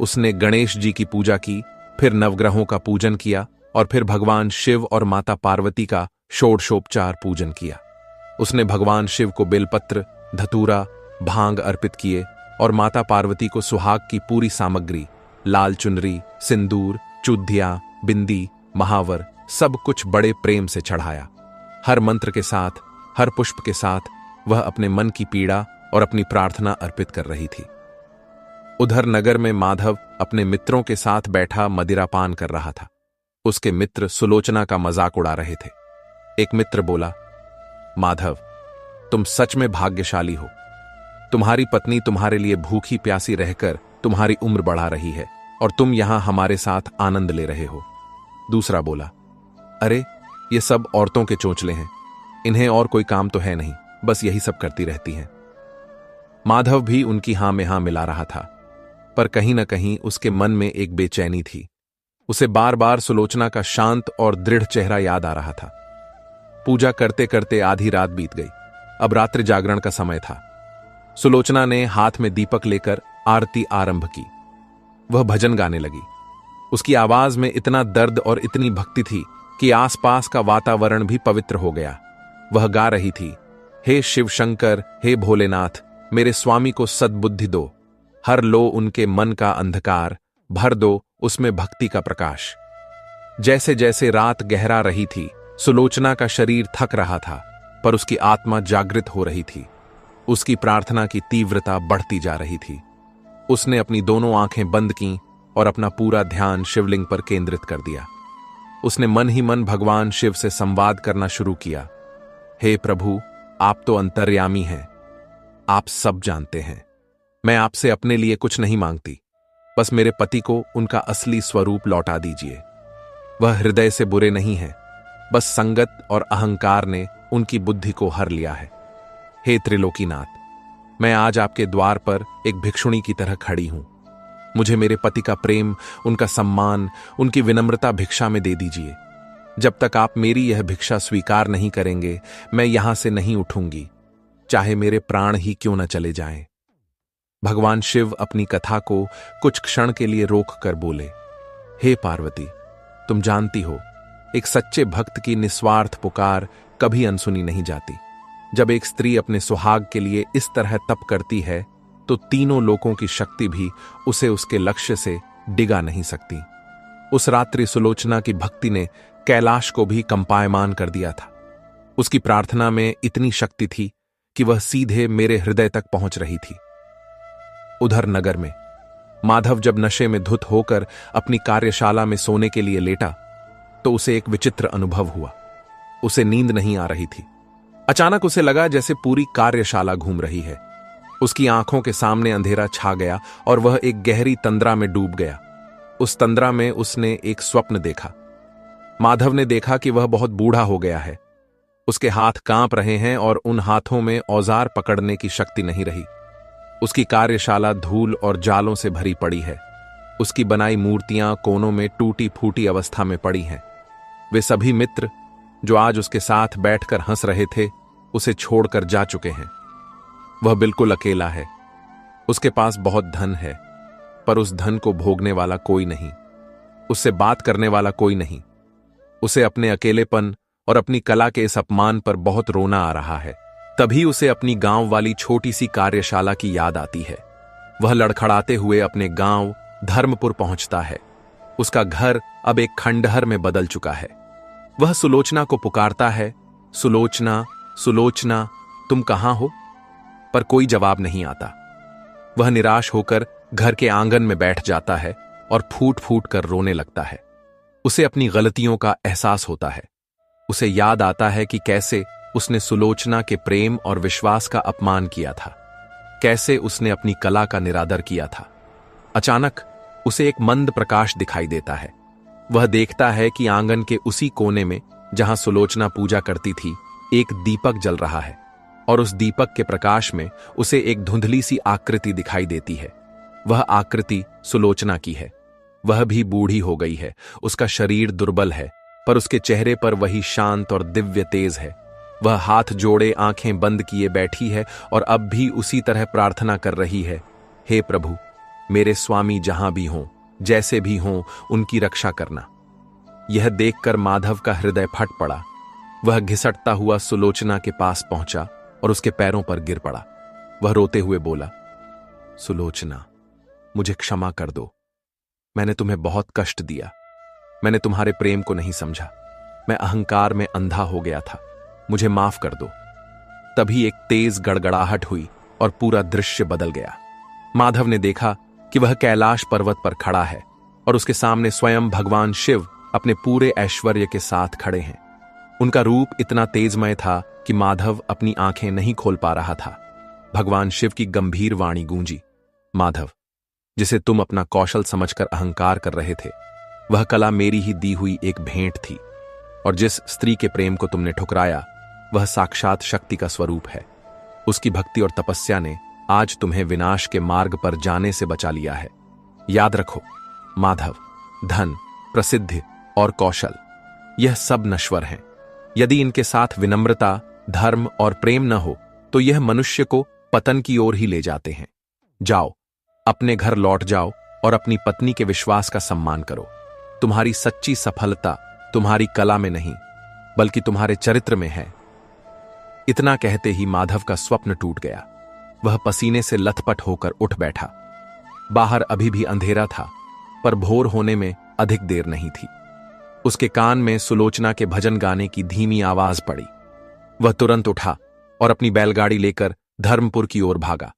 उसने गणेश जी की पूजा की, फिर नवग्रहों का पूजन किया और फिर भगवान शिव और माता पार्वती का षोडशोपचार पूजन किया। उसने भगवान शिव को बेलपत्र, धतूरा, भांग अर्पित किए और माता पार्वती को सुहाग की पूरी सामग्री, लाल चुनरी, सिंदूर, चूधिया, बिंदी, महावर, सब कुछ बड़े प्रेम से चढ़ाया। हर मंत्र के साथ, हर पुष्प के साथ वह अपने मन की पीड़ा और अपनी प्रार्थना अर्पित कर रही थी। उधर नगर में माधव अपने मित्रों के साथ बैठा मदिरापान कर रहा था। उसके मित्र सुलोचना का मजाक उड़ा रहे थे। एक मित्र बोला, माधव, तुम सच में भाग्यशाली हो। तुम्हारी पत्नी तुम्हारे लिए भूखी प्यासी रहकर तुम्हारी उम्र बढ़ा रही है और तुम यहां हमारे साथ आनंद ले रहे हो। दूसरा बोला, अरे ये सब औरतों के चोंचले हैं, इन्हें और कोई काम तो है नहीं, बस यही सब करती रहती हैं। माधव भी उनकी हां में हां मिला रहा था, पर कहीं न कहीं उसके मन में एक बेचैनी थी। उसे बार बार सुलोचना का शांत और दृढ़ चेहरा याद आ रहा था। पूजा करते करते आधी रात बीत गई। अब रात्रि जागरण का समय था। सुलोचना ने हाथ में दीपक लेकर आरती आरंभ की। वह भजन गाने लगी। उसकी आवाज में इतना दर्द और इतनी भक्ति थी कि आसपास का वातावरण भी पवित्र हो गया। वह गा रही थी, हे शिव शंकर, हे भोलेनाथ, मेरे स्वामी को सद्बुद्धि दो, हर लो उनके मन का अंधकार, भर दो उसमें भक्ति का प्रकाश। जैसे जैसे रात गहरा रही थी, सुलोचना का शरीर थक रहा था, पर उसकी आत्मा जागृत हो रही थी। उसकी प्रार्थना की तीव्रता बढ़ती जा रही थी। उसने अपनी दोनों आंखें बंद कीं और अपना पूरा ध्यान शिवलिंग पर केंद्रित कर दिया। उसने मन ही मन भगवान शिव से संवाद करना शुरू किया। हे प्रभु, आप तो अंतर्यामी हैं, आप सब जानते हैं। मैं आपसे अपने लिए कुछ नहीं मांगती, बस मेरे पति को उनका असली स्वरूप लौटा दीजिए। वह हृदय से बुरे नहीं हैं, बस संगत और अहंकार ने उनकी बुद्धि को हर लिया है। हे त्रिलोकीनाथ, मैं आज आपके द्वार पर एक भिक्षुणी की तरह खड़ी हूं। मुझे मेरे पति का प्रेम, उनका सम्मान, उनकी विनम्रता भिक्षा में दे दीजिए। जब तक आप मेरी यह भिक्षा स्वीकार नहीं करेंगे, मैं यहां से नहीं उठूंगी, चाहे मेरे प्राण ही क्यों न चले जाएं। भगवान शिव अपनी कथा को कुछ क्षण के लिए रोक कर बोले, हे पार्वती, तुम जानती हो, एक सच्चे भक्त की निस्वार्थ पुकार कभी अनसुनी नहीं जाती। जब एक स्त्री अपने सुहाग के लिए इस तरह तप करती है, तो तीनों लोकों की शक्ति भी उसे उसके लक्ष्य से डिगा नहीं सकती। उस रात्रि सुलोचना की भक्ति ने कैलाश को भी कंपायमान कर दिया था। उसकी प्रार्थना में इतनी शक्ति थी कि वह सीधे मेरे हृदय तक पहुंच रही थी। उधर नगर में माधव जब नशे में धुत होकर अपनी कार्यशाला में सोने के लिए लेटा, तो उसे एक विचित्र अनुभव हुआ। उसे नींद नहीं आ रही थी। अचानक उसे लगा जैसे पूरी कार्यशाला घूम रही है। उसकी आंखों के सामने अंधेरा छा गया और वह एक गहरी तंद्रा में डूब गया। उस तंद्रा में उसने एक स्वप्न देखा। माधव ने देखा कि वह बहुत बूढ़ा हो गया है। उसके हाथ कांप रहे हैं और उन हाथों में औजार पकड़ने की शक्ति नहीं रही। उसकी कार्यशाला धूल और जालों से भरी पड़ी है। उसकी बनाई मूर्तियां कोनों में टूटी फूटी अवस्था में पड़ी हैं। वे सभी मित्र जो आज उसके साथ बैठकर हंस रहे थे, उसे छोड़कर जा चुके हैं। वह बिल्कुल अकेला है। उसके पास बहुत धन है, पर उस धन को भोगने वाला कोई नहीं, उससे बात करने वाला कोई नहीं। उसे अपने अकेलेपन और अपनी कला के इस अपमान पर बहुत रोना आ रहा है। तभी उसे अपनी गांव वाली छोटी सी कार्यशाला की याद आती है। वह लड़खड़ाते हुए अपने गांव धर्मपुर पहुंचता है। उसका घर अब एक खंडहर में बदल चुका है। वह सुलोचना को पुकारता है, सुलोचना, सुलोचना, तुम कहां हो? पर कोई जवाब नहीं आता। वह निराश होकर घर के आंगन में बैठ जाता है और फूट फूट कर रोने लगता है। उसे अपनी गलतियों का एहसास होता है। उसे याद आता है कि कैसे उसने सुलोचना के प्रेम और विश्वास का अपमान किया था, कैसे उसने अपनी कला का निरादर किया था। अचानक उसे एक मंद प्रकाश दिखाई देता है। वह देखता है कि आंगन के उसी कोने में जहां सुलोचना पूजा करती थी, एक दीपक जल रहा है, और उस दीपक के प्रकाश में उसे एक धुंधली सी आकृति दिखाई देती है। वह आकृति सुलोचना की है। वह भी बूढ़ी हो गई है, उसका शरीर दुर्बल है, पर उसके चेहरे पर वही शांत और दिव्य तेज है। वह हाथ जोड़े आंखें बंद किए बैठी है और अब भी उसी तरह प्रार्थना कर रही है, हे प्रभु, मेरे स्वामी जहां भी हों, जैसे भी हों, उनकी रक्षा करना। यह देखकर माधव का हृदय फट पड़ा। वह घिसटता हुआ सुलोचना के पास पहुंचा और उसके पैरों पर गिर पड़ा। वह रोते हुए बोला, सुलोचना, मुझे क्षमा कर दो। मैंने तुम्हें बहुत कष्ट दिया। मैंने तुम्हारे प्रेम को नहीं समझा। मैं अहंकार में अंधा हो गया था। मुझे माफ कर दो। तभी एक तेज गड़गड़ाहट हुई और पूरा दृश्य बदल गया। माधव ने देखा कि वह कैलाश पर्वत पर खड़ा है और उसके सामने स्वयं भगवान शिव अपने पूरे ऐश्वर्य के साथ खड़े हैं। उनका रूप इतना तेजमय था कि माधव अपनी आंखें नहीं खोल पा रहा था। भगवान शिव की गंभीर वाणी गूंजी, माधव, जिसे तुम अपना कौशल समझकर अहंकार कर रहे थे, वह कला मेरी ही दी हुई एक भेंट थी, और जिस स्त्री के प्रेम को तुमने ठुकराया, वह साक्षात शक्ति का स्वरूप है। उसकी भक्ति और तपस्या ने आज तुम्हें विनाश के मार्ग पर जाने से बचा लिया है। याद रखो माधव, धन, प्रसिद्धि और कौशल, यह सब नश्वर हैं। यदि इनके साथ विनम्रता, धर्म और प्रेम न हो तो यह मनुष्य को पतन की ओर ही ले जाते हैं। जाओ, अपने घर लौट जाओ और अपनी पत्नी के विश्वास का सम्मान करो। तुम्हारी सच्ची सफलता तुम्हारी कला में नहीं, बल्कि तुम्हारे चरित्र में है। इतना कहते ही माधव का स्वप्न टूट गया। वह पसीने से लथपथ होकर उठ बैठा। बाहर अभी भी अंधेरा था, पर भोर होने में अधिक देर नहीं थी। उसके कान में सुलोचना के भजन गाने की धीमी आवाज पड़ी। वह तुरंत उठा और अपनी बैलगाड़ी लेकर धर्मपुर की ओर भागा।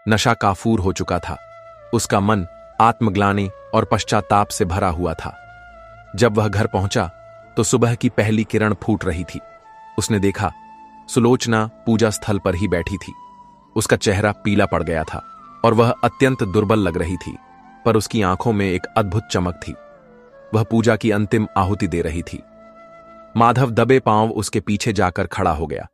नशा काफूर हो चुका था। उसका मन आत्मग्लानि और पश्चाताप से भरा हुआ था। जब वह घर पहुंचा तो सुबह की पहली किरण फूट रही थी। उसने देखा सुलोचना पूजा स्थल पर ही बैठी थी। उसका चेहरा पीला पड़ गया था और वह अत्यंत दुर्बल लग रही थी, पर उसकी आंखों में एक अद्भुत चमक थी। वह पूजा की अंतिम आहुति दे रही थी। माधव दबे पांव उसके पीछे जाकर खड़ा हो गया।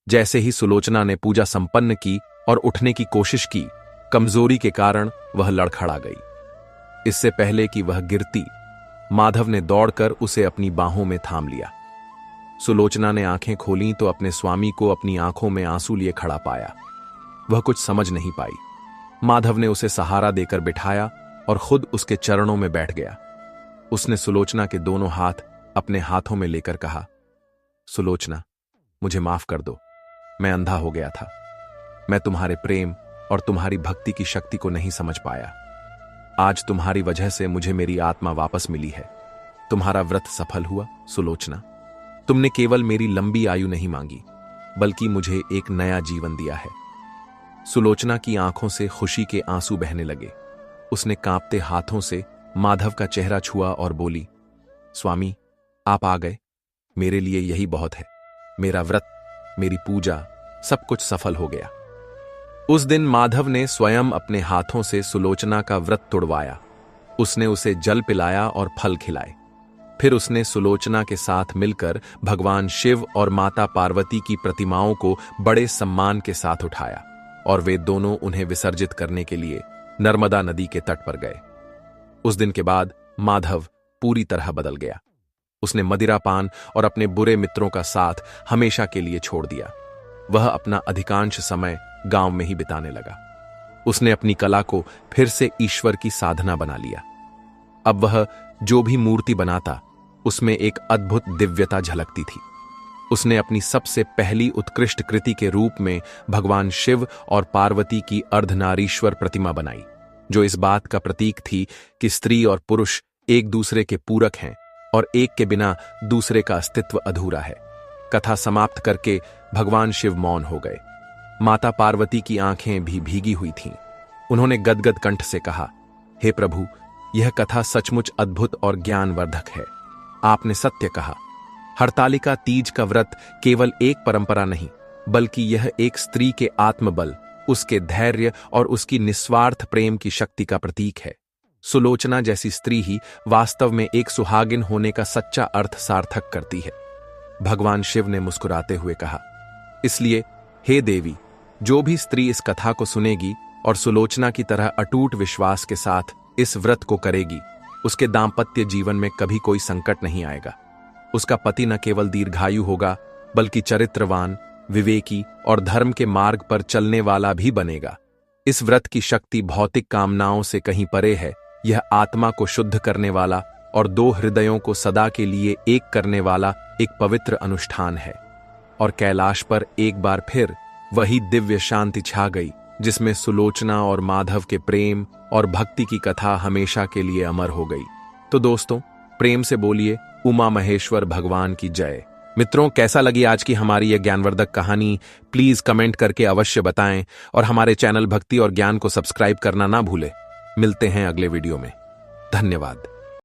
जैसे ही सुलोचना ने पूजा संपन्न की और उठने की कोशिश की, कमजोरी के कारण वह लड़खड़ा गई। इससे पहले कि वह गिरती, माधव ने दौड़कर उसे अपनी बाहों में थाम लिया। सुलोचना ने आंखें खोलीं तो अपने स्वामी को अपनी आंखों में आंसू लिए खड़ा पाया। वह कुछ समझ नहीं पाई। माधव ने उसे सहारा देकर बिठाया और खुद उसके चरणों में बैठ गया। उसने सुलोचना के दोनों हाथ अपने हाथों में लेकर कहा, सुलोचना, मुझे माफ कर दो। मैं अंधा हो गया था। मैं तुम्हारे प्रेम और तुम्हारी भक्ति की शक्ति को नहीं समझ पाया। आज तुम्हारी वजह से मुझे मेरी आत्मा वापस मिली है। तुम्हारा व्रत सफल हुआ सुलोचना। तुमने केवल मेरी लंबी आयु नहीं मांगी, बल्कि मुझे एक नया जीवन दिया है। सुलोचना की आंखों से खुशी के आंसू बहने लगे। उसने कांपते हाथों से माधव का चेहरा छुआ और बोली, स्वामी, आप आ गए। मेरे लिए यही बहुत है। मेरा व्रत, मेरी पूजा, सब कुछ सफल हो गया। उस दिन माधव ने स्वयं अपने हाथों से सुलोचना का व्रत तोड़वाया। उसने उसे जल पिलाया और फल खिलाए। फिर उसने सुलोचना के साथ मिलकर भगवान शिव और माता पार्वती की प्रतिमाओं को बड़े सम्मान के साथ उठाया और वे दोनों उन्हें विसर्जित करने के लिए नर्मदा नदी के तट पर गए। उस दिन के बाद माधव पूरी तरह बदल गया। उसने मदिरापान और अपने बुरे मित्रों का साथ हमेशा के लिए छोड़ दिया। वह अपना अधिकांश समय गांव में ही बिताने लगा। उसने अपनी कला को फिर से ईश्वर की साधना बना लिया। अब वह जो भी मूर्ति बनाता, उसमें एक अद्भुत दिव्यता झलकती थी। उसने अपनी सबसे पहली उत्कृष्ट कृति के रूप में भगवान शिव और पार्वती की अर्धनारीश्वर प्रतिमा बनाई, जो इस बात का प्रतीक थी कि स्त्री और पुरुष एक दूसरे के पूरक हैं और एक के बिना दूसरे का अस्तित्व अधूरा है। कथा समाप्त करके भगवान शिव मौन हो गए। माता पार्वती की आंखें भी भीगी हुई थीं। उन्होंने गदगद कंठ से कहा, हे प्रभु, यह कथा सचमुच अद्भुत और ज्ञानवर्धक है। आपने सत्य कहा। हरतालिका तीज का व्रत केवल एक परंपरा नहीं, बल्कि यह एक स्त्री के आत्मबल, उसके धैर्य और उसकी निस्वार्थ प्रेम की शक्ति का प्रतीक है। सुलोचना जैसी स्त्री ही वास्तव में एक सुहागिन होने का सच्चा अर्थ सार्थक करती है। भगवान शिव ने मुस्कुराते हुए कहा, इसलिए हे देवी, जो भी स्त्री इस कथा को सुनेगी और सुलोचना की तरह अटूट विश्वास के साथ इस व्रत को करेगी, उसके दाम्पत्य जीवन में कभी कोई संकट नहीं आएगा। उसका पति न केवल दीर्घायु होगा, बल्कि चरित्रवान, विवेकी और धर्म के मार्ग पर चलने वाला भी बनेगा। इस व्रत की शक्ति भौतिक कामनाओं से कहीं परे है। यह आत्मा को शुद्ध करने वाला और दो हृदयों को सदा के लिए एक करने वाला एक पवित्र अनुष्ठान है। और कैलाश पर एक बार फिर वही दिव्य शांति छा गई, जिसमें सुलोचना और माधव के प्रेम और भक्ति की कथा हमेशा के लिए अमर हो गई। तो दोस्तों, प्रेम से बोलिए उमा महेश्वर भगवान की जय। मित्रों, कैसा लगी आज की हमारी यह ज्ञानवर्धक कहानी? प्लीज कमेंट करके अवश्य बताएं और हमारे चैनल भक्ति और ज्ञान को सब्सक्राइब करना ना भूलें। मिलते हैं अगले वीडियो में। धन्यवाद।